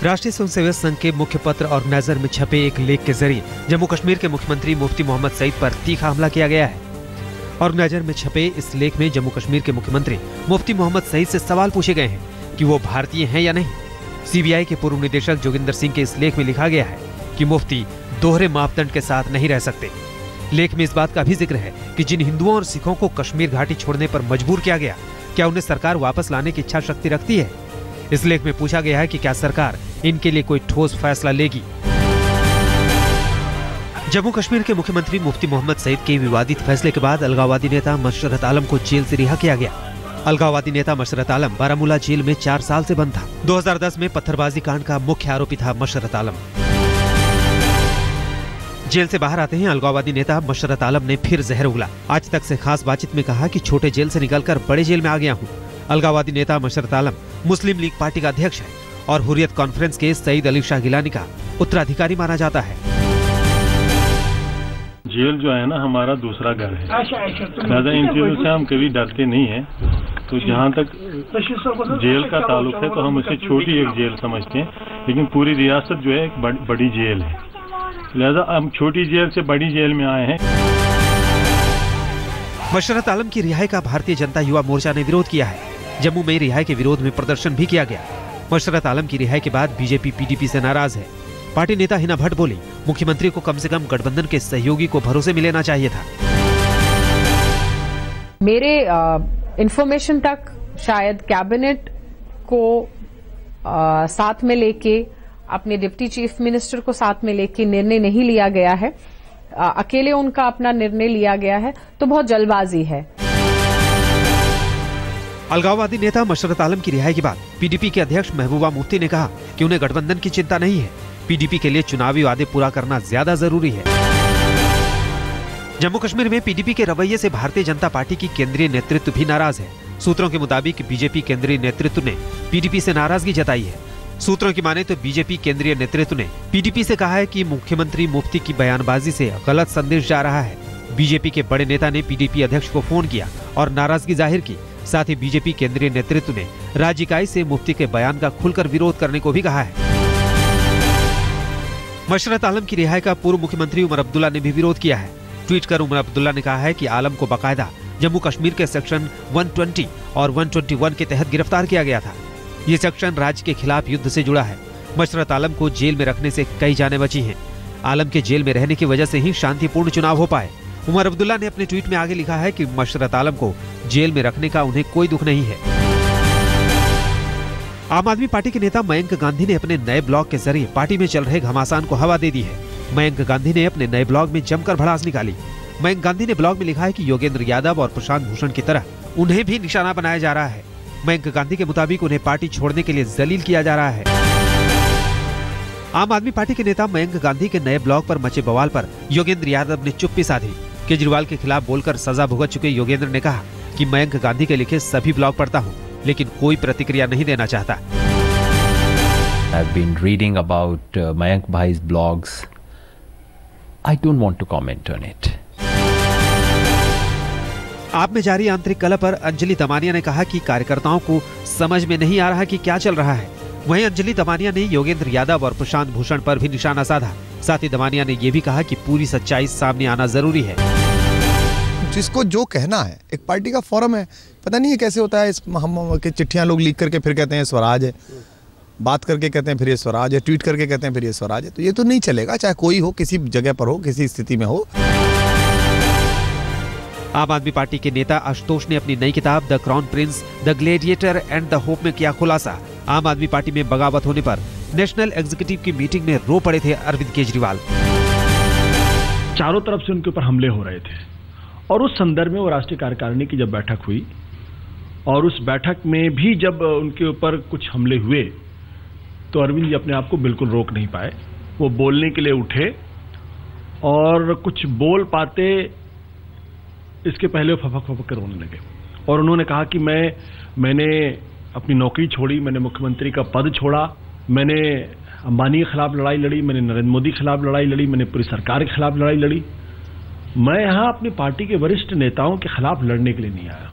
राष्ट्रीय स्वयंसेवक संघ के मुख्य पत्र ऑर्गेनाइजर में छपे एक लेख के जरिए जम्मू कश्मीर के मुख्यमंत्री मुफ्ती मोहम्मद सईद पर तीखा हमला किया गया है। ऑर्गेनाइजर में छपे इस लेख में जम्मू कश्मीर के मुख्यमंत्री मुफ्ती मोहम्मद सईद से सवाल पूछे गए हैं कि वो भारतीय हैं या नहीं। सीबीआई के पूर्व निदेशक जोगिंदर सिंह के इस लेख में लिखा गया है कि मुफ्ती दोहरे मापदंड के साथ नहीं रह सकते। लेख में इस बात का भी जिक्र है कि जिन हिंदुओं और सिखों को कश्मीर घाटी छोड़ने पर मजबूर किया गया, क्या उन्हें सरकार वापस लाने की इच्छा शक्ति रखती है। इस लेख में पूछा गया है कि क्या सरकार इनके लिए कोई ठोस फैसला लेगी। जम्मू कश्मीर के मुख्यमंत्री मुफ्ती मोहम्मद सईद के विवादित फैसले के बाद अलगाववादी नेता मशरत आलम को जेल से रिहा किया गया। अलगाववादी नेता मशरत आलम बारामूला जेल में 4 साल से बंद था। 2010 में पत्थरबाजी कांड का मुख्य आरोपी था मशरत आलम। जेल से बाहर आते ही अलगाववादी नेता मशरत आलम ने फिर जहर उगला। आज तक से खास बातचीत में कहा कि छोटे जेल से निकलकर बड़े जेल में आ गया हूँ। अलगाववादी नेता मशरत आलम मुस्लिम लीग पार्टी का अध्यक्ष है और हुर्रियत कॉन्फ्रेंस के सईद अली शाह गिलानी का उत्तराधिकारी माना जाता है। जेल जो है ना हमारा दूसरा घर है, ज्यादा इन चीजों से हम कभी डरते नहीं है। तो जहाँ तक जेल का ताल्लुक है तो हम इसे छोटी एक जेल समझते हैं, लेकिन पूरी रियासत जो है एक बड़ी जेल है, लिहाजा हम छोटी जेल से बड़ी जेल में आए हैं। मशरत आलम की रिहाई का भारतीय जनता युवा मोर्चा ने विरोध किया है। जम्मू में रिहाई के विरोध में प्रदर्शन भी किया गया। मशरत आलम की रिहाई के बाद बीजेपी पीडीपी से नाराज है। पार्टी नेता हिना भट्ट बोली, मुख्यमंत्री को कम से कम गठबंधन के सहयोगी को भरोसे में लेना चाहिए था। मेरे इंफॉर्मेशन तक शायद कैबिनेट को साथ में लेके, अपने डिप्टी चीफ मिनिस्टर को साथ में लेके निर्णय नहीं लिया गया है। अकेले उनका अपना निर्णय लिया गया है, तो बहुत जल्दबाजी है। अलगाववादी नेता मशरत आलम की रिहाई के बाद पीडीपी के अध्यक्ष महबूबा मुफ्ती ने कहा कि उन्हें गठबंधन की चिंता नहीं है। पीडीपी के लिए चुनावी वादे पूरा करना ज्यादा जरूरी है। जम्मू कश्मीर में पीडीपी के रवैये से भारतीय जनता पार्टी की केंद्रीय नेतृत्व भी नाराज है। सूत्रों के मुताबिक बीजेपी केंद्रीय नेतृत्व ने पीडीपी से नाराजगी जताई है। सूत्रों की माने तो बीजेपी केंद्रीय नेतृत्व ने पीडीपी से कहा है कि मुख्यमंत्री मुफ्ती की बयानबाजी से गलत संदेश जा रहा है। बीजेपी के बड़े नेता ने पीडीपी अध्यक्ष को फोन किया और नाराजगी जाहिर की। साथ ही बीजेपी केंद्रीय नेतृत्व ने राज्य इकाई से मुफ्ती के बयान का खुलकर विरोध करने को भी कहा है। मशरत आलम की रिहाई का पूर्व मुख्यमंत्री उमर अब्दुल्ला ने भी विरोध किया है। ट्वीट कर उमर अब्दुल्ला ने कहा है कि आलम को बाकायदा जम्मू कश्मीर के सेक्शन 120 और 121 के तहत गिरफ्तार किया गया था। ये सेक्शन राज्य के खिलाफ युद्ध से जुड़ा है। मशरत आलम को जेल में रखने से कई जानें बची हैं। आलम के जेल में रहने की वजह से ही शांतिपूर्ण चुनाव हो पाए। उमर अब्दुल्ला ने अपने ट्वीट में आगे लिखा है कि मशरत आलम को जेल में रखने का उन्हें कोई दुख नहीं है। आम आदमी पार्टी के नेता मयंक गांधी ने अपने नए ब्लॉग के जरिए पार्टी में चल रहे घमासान को हवा दे दी है। मयंक गांधी ने अपने नए ब्लॉग में जमकर भड़ास निकाली। मयंक गांधी ने ब्लॉग में लिखा है कि योगेंद्र यादव और प्रशांत भूषण की तरह उन्हें भी निशाना बनाया जा रहा है। मयंक गांधी के मुताबिक उन्हें पार्टी छोड़ने के लिए जलील किया जा रहा है। आम आदमी पार्टी के नेता मयंक गांधी के नए ब्लॉग पर मचे बवाल पर योगेंद्र यादव ने चुप्पी साधी। केजरीवाल के खिलाफ बोलकर सजा भुगत चुके योगेंद्र ने कहा कि मयंक गांधी के लिखे सभी ब्लॉग पढ़ता हूं, लेकिन कोई प्रतिक्रिया नहीं देना चाहता। I've been reading about Mayank Bhai's blogs. I don't want to comment on it. आप में जारी आंतरिक कलह पर अंजलि दमानिया ने कहा कि कार्यकर्ताओं को समझ में नहीं आ रहा कि क्या चल रहा है। वहीं अंजलि दमानिया ने योगेंद्र यादव और प्रशांत भूषण पर भी निशाना साधा। साथ ही दमानिया ने यह भी कहा कि पूरी सच्चाई सामने आना जरूरी है। जिसको जो कहना है, एक पार्टी का फोरम है, पता नहीं है कैसे होता है। हम चिट्ठियां लोग लिख करके फिर कहते हैं स्वराज है, बात करके कहते हैं फिर ये स्वराज है, ट्वीट करके कहते हैं फिर ये स्वराज है। तो ये तो नहीं चलेगा, चाहे कोई हो, किसी जगह पर हो, किसी स्थिति में हो। आम आदमी पार्टी के नेता आशुतोष ने अपनी नई किताब the crown Prince, the gladiator and the hope में किया खुलासा। आम आदमी पार्टी में बगावत होने पर नेशनल एग्जीक्यूटिव की मीटिंग में रो पड़े थे अरविंद केजरीवाल। चारों तरफ से उनके ऊपर हमले हो रहे थे और उस संदर्भ में वो राष्ट्रीय कार्यकारिणी की जब बैठक हुई और उस बैठक में भी जब उनके ऊपर कुछ हमले हुए तो अरविंद जी अपने आप को बिल्कुल रोक नहीं पाए। वो बोलने के लिए उठे और कुछ बोल पाते इसके पहले वो फपक कर रोने लगे और उन्होंने कहा कि मैंने अपनी नौकरी छोड़ी, मैंने मुख्यमंत्री का पद छोड़ा, मैंने अंबानी के खिलाफ लड़ाई लड़ी, मैंने नरेंद्र मोदी के खिलाफ लड़ाई लड़ी, मैंने पूरी सरकार के खिलाफ लड़ाई लड़ी। मैं यहां अपनी पार्टी के वरिष्ठ नेताओं के खिलाफ लड़ने के लिए नहीं आया।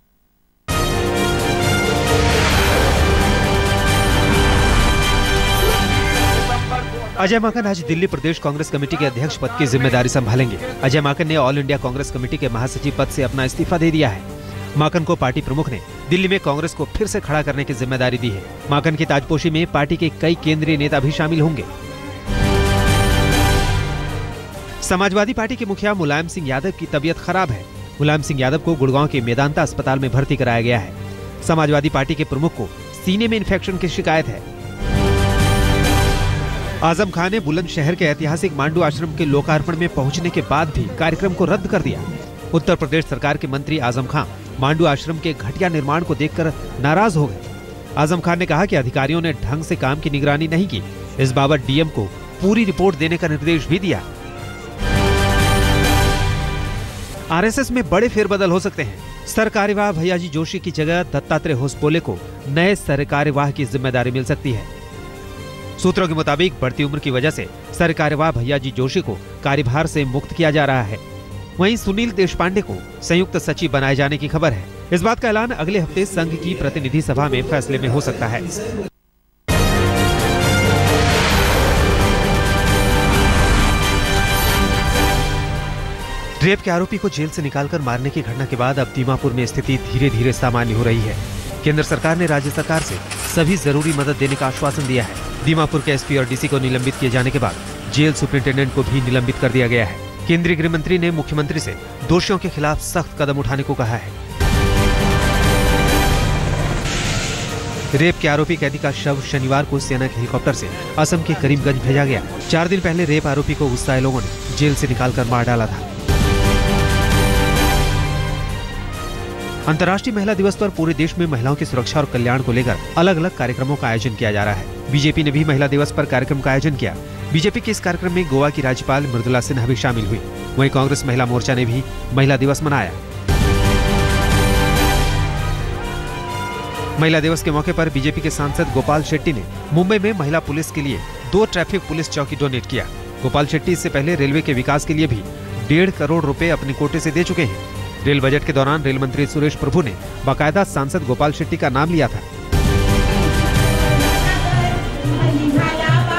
अजय माकन आज दिल्ली प्रदेश कांग्रेस कमेटी के अध्यक्ष पद की जिम्मेदारी संभालेंगे। अजय माकन ने ऑल इंडिया कांग्रेस कमेटी के महासचिव पद से अपना इस्तीफा दे दिया है। माकन को पार्टी प्रमुख ने दिल्ली में कांग्रेस को फिर से खड़ा करने की जिम्मेदारी दी है। माकन की ताजपोशी में पार्टी के कई केंद्रीय नेता भी शामिल होंगे। समाजवादी पार्टी के मुखिया मुलायम सिंह यादव की तबीयत खराब है। मुलायम सिंह यादव को गुड़गांव के मेदांता अस्पताल में भर्ती कराया गया है। समाजवादी पार्टी के प्रमुख को सीने में इन्फेक्शन की शिकायत है। आजम खान ने बुलंदशहर के ऐतिहासिक मांडू आश्रम के लोकार्पण में पहुंचने के बाद भी कार्यक्रम को रद्द कर दिया। उत्तर प्रदेश सरकार के मंत्री आजम खान मांडू आश्रम के घटिया निर्माण को देखकर नाराज हो गए। आजम खान ने कहा कि अधिकारियों ने ढंग से काम की निगरानी नहीं की। इस बाबत डीएम को पूरी रिपोर्ट देने का निर्देश भी दिया। आरएसएस में बड़े फेरबदल हो सकते हैं। सरकार्यवाह भैयाजी जोशी की जगह दत्तात्रेय होसपोले को नए सरकार्यवाह की जिम्मेदारी मिल सकती है। सूत्रों के मुताबिक बढ़ती उम्र की वजह से सरकार्यवाह भैयाजी जोशी को कार्यभार से मुक्त किया जा रहा है। वहीं सुनील देशपांडे को संयुक्त सचिव बनाए जाने की खबर है। इस बात का ऐलान अगले हफ्ते संघ की प्रतिनिधि सभा में फैसले में हो सकता है। रेप के आरोपी को जेल से निकालकर मारने की घटना के बाद अब दीमापुर में स्थिति धीरे धीरे सामान्य हो रही है। केंद्र सरकार ने राज्य सरकार से सभी जरूरी मदद देने का आश्वासन दिया है। दीमापुर के एसपी और डीसी को निलंबित किए जाने के बाद जेल सुपरिंटेंडेंट को भी निलंबित कर दिया गया है। केंद्रीय गृह मंत्री ने मुख्यमंत्री से दोषियों के खिलाफ सख्त कदम उठाने को कहा है। रेप के आरोपी कैदी का शव शनिवार को सेना के हेलीकॉप्टर से असम के करीमगंज भेजा गया। 4 दिन पहले रेप आरोपी को उत्साही लोगों ने जेल से निकालकर मार डाला था। अंतर्राष्ट्रीय महिला दिवस पर पूरे देश में महिलाओं की सुरक्षा और कल्याण को लेकर अलग अलग कार्यक्रमों का आयोजन किया जा रहा है। बीजेपी ने भी महिला दिवस पर कार्यक्रम का आयोजन किया। बीजेपी के इस कार्यक्रम में गोवा की राज्यपाल मृदुला सिन्हा भी शामिल हुई। वहीं कांग्रेस महिला मोर्चा ने भी महिला दिवस मनाया। महिला दिवस के मौके पर बीजेपी के सांसद गोपाल शेट्टी ने मुंबई में महिला पुलिस के लिए 2 ट्रैफिक पुलिस चौकी डोनेट किया। गोपाल शेट्टी इससे पहले रेलवे के विकास के लिए भी 1.5 करोड़ रुपए अपने कोटे से दे चुके हैं। रेल बजट के दौरान रेल मंत्री सुरेश प्रभु ने बाकायदा सांसद गोपाल शेट्टी का नाम लिया था।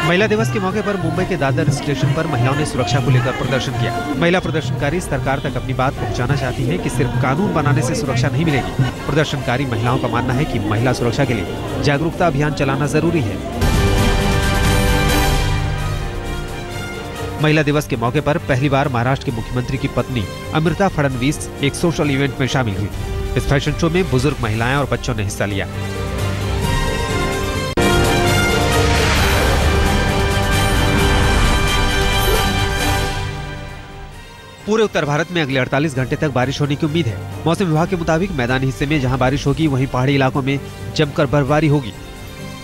महिला दिवस के मौके पर मुंबई के दादर स्टेशन पर महिलाओं ने सुरक्षा को लेकर प्रदर्शन किया। महिला प्रदर्शनकारी सरकार तक अपनी बात पहुंचाना चाहती है कि सिर्फ कानून बनाने से सुरक्षा नहीं मिलेगी। प्रदर्शनकारी महिलाओं का मानना है कि महिला सुरक्षा के लिए जागरूकता अभियान चलाना जरूरी है। महिला दिवस के मौके पर पहली बार महाराष्ट्र के मुख्यमंत्री की पत्नी अमृता फडणवीस एक सोशल इवेंट में शामिल हुई। इस फैशन शो में बुजुर्ग महिलाएं और बच्चों ने हिस्सा लिया। पूरे उत्तर भारत में अगले 48 घंटे तक बारिश होने की उम्मीद है। मौसम विभाग के मुताबिक मैदानी हिस्से में जहां बारिश होगी वहीं पहाड़ी इलाकों में जमकर बर्फबारी होगी।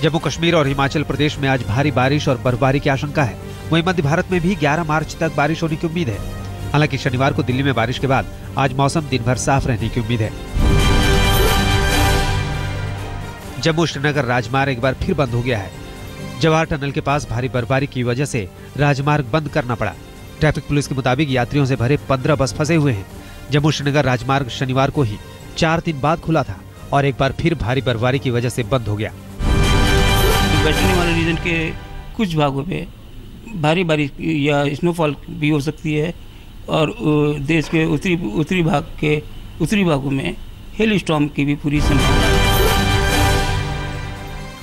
जम्मू कश्मीर और हिमाचल प्रदेश में आज भारी बारिश और बर्फबारी की आशंका है। वहीं मध्य भारत में भी 11 मार्च तक बारिश होने की उम्मीद है। हालांकि शनिवार को दिल्ली में बारिश के बाद आज मौसम दिन भर साफ रहने की उम्मीद है। जम्मू श्रीनगर राजमार्ग एक बार फिर बंद हो गया है। जवाहर टनल के पास भारी बर्फबारी की वजह से राजमार्ग बंद करना पड़ा। ट्रैफिक पुलिस के मुताबिक यात्रियों से भरे 15 बस फंसे हुए हैं। जम्मू श्रीनगर राजमार्ग शनिवार को ही 4 दिन बाद खुला था और एक बार फिर भारी बर्फबारी की वजह से बंद हो गया। वेस्टर्न हिमालय रीजन के कुछ भागों में भारी बारिश या स्नोफॉल भी हो सकती है और देश के उत्तरी भागों में हेल स्टॉर्म की भी पूरी संभावना है।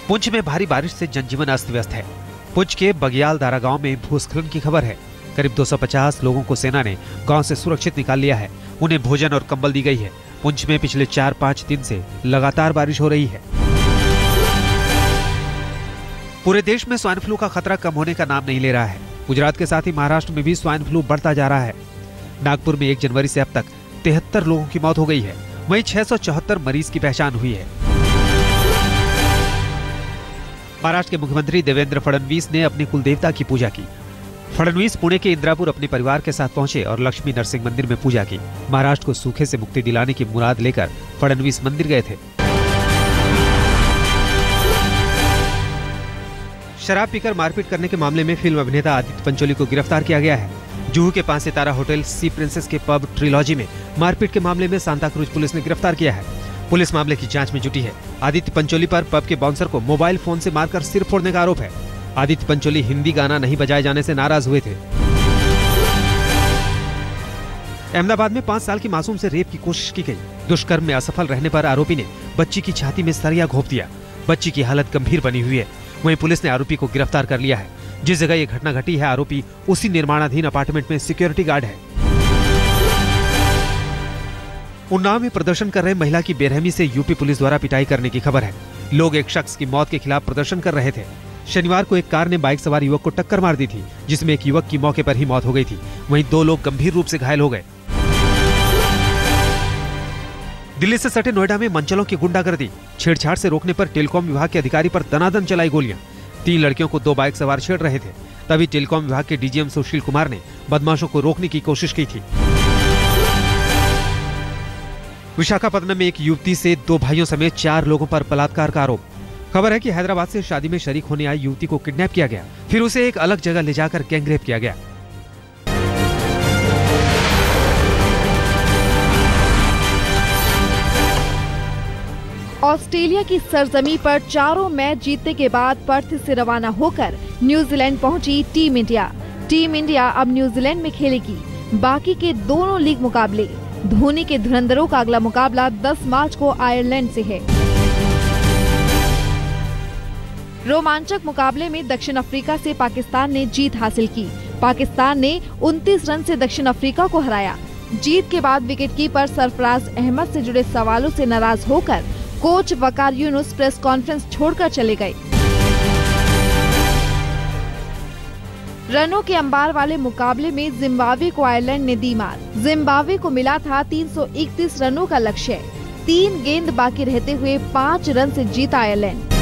पुंछ में भारी बारिश से जनजीवन अस्त व्यस्त है। पुंछ के बगियाल दारा गांव में भूस्खलन की खबर है। करीब 250 लोगों को सेना ने गांव से सुरक्षित निकाल लिया है। उन्हें भोजन और कंबल दी गई है। पुंछ में पिछले 4-5 दिन से लगातार बारिश हो रही है। पूरे देश में स्वाइन फ्लू का खतरा कम होने का नाम नहीं ले रहा है। गुजरात के साथ ही महाराष्ट्र में भी स्वाइन फ्लू बढ़ता जा रहा है। नागपुर में 1 जनवरी से अब तक 73 लोगों की मौत हो गई है। वहीं 674 मरीज की पहचान हुई है। महाराष्ट्र के मुख्यमंत्री देवेंद्र फडणवीस ने अपने कुलदेवता की पूजा की। फडणवीस पुणे के इंदिरापुर अपने परिवार के साथ पहुंचे और लक्ष्मी नरसिंह मंदिर में पूजा की। महाराष्ट्र को सूखे से मुक्ति दिलाने की मुराद लेकर फडणवीस मंदिर गए थे। शराब पीकर मारपीट करने के मामले में फिल्म अभिनेता आदित्य पंचोली को गिरफ्तार किया गया है। जुहू के 5 सितारा होटल सी प्रिंसेस के पब ट्रिलॉजी में मारपीट के मामले में सांता क्रूज पुलिस ने गिरफ्तार किया है। पुलिस मामले की जांच में जुटी है। आदित्य पंचोली पर पब के बाउंसर को मोबाइल फोन से मारकर सिर फोड़ने का आरोप है। आदित्य पंचोली हिंदी गाना नहीं बजाए जाने से नाराज हुए थे। अहमदाबाद में 5 साल की मासूम से रेप की कोशिश की गई। दुष्कर्म में असफल रहने पर आरोपी ने बच्ची की छाती में सरिया घोंप दिया। बच्ची की हालत गंभीर बनी हुई है। वहीं पुलिस ने आरोपी को गिरफ्तार कर लिया है। जिस जगह ये घटना घटी है, आरोपी उसी निर्माणाधीन अपार्टमेंट में सिक्योरिटी गार्ड है। उन्नाव में प्रदर्शन कर रहे महिला की बेरहमी से यूपी पुलिस द्वारा पिटाई करने की खबर है। लोग एक शख्स की मौत के खिलाफ प्रदर्शन कर रहे थे। शनिवार को एक कार ने बाइक सवार युवक को टक्कर मार दी थी, जिसमें एक युवक की मौके पर ही मौत हो गई थी। वहीं 2 लोग गंभीर रूप से घायल हो गए। दिल्ली से सटे नोएडा में मंचलों की गुंडागर्दी, छेड़छाड़ से रोकने पर टेलीकॉम विभाग के अधिकारी पर दनादन चलाई गोलियां। 3 लड़कियों को 2 बाइक सवार छेड़ रहे थे। तभी टेलीकॉम विभाग के डीजीएम सुशील कुमार ने बदमाशों को रोकने की कोशिश की थी। विशाखापत्तनम में एक युवती से 2 भाइयों समेत 4 लोगों पर बलात्कार का आरोप। खबर है कि हैदराबाद से शादी में शरीक होने आई युवती को किडनैप किया गया, फिर उसे एक अलग जगह ले जाकर गैंगरेप किया गया। ऑस्ट्रेलिया की सरजमी पर चारों मैच जीतने के बाद पर्थ से रवाना होकर न्यूजीलैंड पहुंची टीम इंडिया। टीम इंडिया अब न्यूजीलैंड में खेलेगी बाकी के दोनों लीग मुकाबले। धोनी के धुरंधरों का अगला मुकाबला 10 मार्च को आयरलैंड से है। रोमांचक मुकाबले में दक्षिण अफ्रीका से पाकिस्तान ने जीत हासिल की। पाकिस्तान ने 29 रन से दक्षिण अफ्रीका को हराया। जीत के बाद विकेटकीपर सरफराज अहमद से जुड़े सवालों से नाराज होकर कोच वकार यूनुस प्रेस कॉन्फ्रेंस छोड़कर चले गए। रनों के अंबार वाले मुकाबले में जिम्बाब्वे को आयरलैंड ने दी मात। जिम्बाब्वे को मिला था 331 रनों का लक्ष्य। 3 गेंद बाकी रहते हुए 5 रन से जीता आयरलैंड।